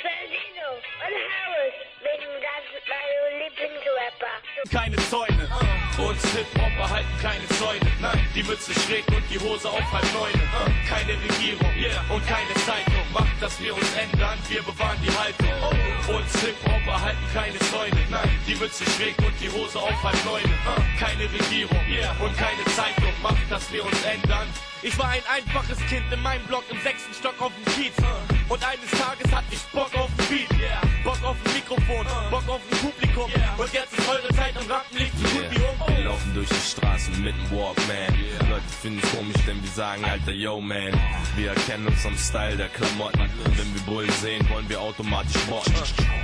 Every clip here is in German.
Ferdino und Harris, wegen das meine Lieblingsrapper. Keine Zäune, uns Hip-Hop erhalten keine Zäune. Nein, die Mütze schräg und die Hose auf 8:30. Keine Regierung und keine Zeitung macht, dass wir uns ändern, wir bewahren die Haltung. Uns Hip-Hop erhalten keine Zäune. Nein, die Mütze schräg und die Hose auf 8:30. Keine Regierung und keine Zeitung macht, dass wir uns ändern. Ich war ein einfaches Kind in meinem Block im 6. Stock auf dem Kiez. Und eines Tages hatte ich Bock auf den Beat, Bock auf ein Mikrofon, Bock auf ein Publikum. Und jetzt ist eure Zeit im Rampenlicht so gut wie um. Wir laufen durch die Straßen mit dem Walkman. Leute finden es komisch, denn wir sagen, alter Yo man. Wir erkennen uns am Style der Klamotten. Wenn wir Bullen sehen, wollen wir automatisch botten.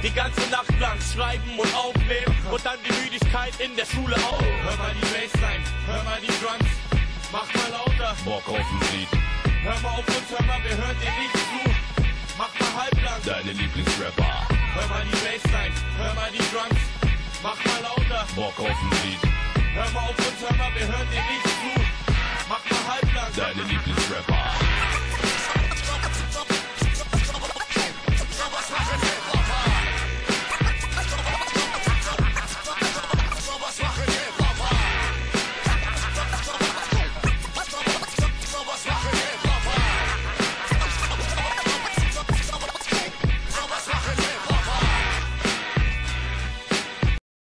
Die ganze Nacht lang schreiben und aufnehmen und dann die Müdigkeit in der Schule auch. Hör mal die Bassline, hör mal die Drums, mach mal lauter. Bock auf ein Lied. Hör mal auf uns, hör mal, wir hören dir nicht zu. Mach mal halblang. Deine Lieblingsrapper. Hör mal die Bassline, hör mal die Drums, mach mal lauter. Bock auf ein Lied. Hör mal auf uns, hör mal, wir hören dir nicht zu. Mach mal halblang. Deine Lieblingsrapper.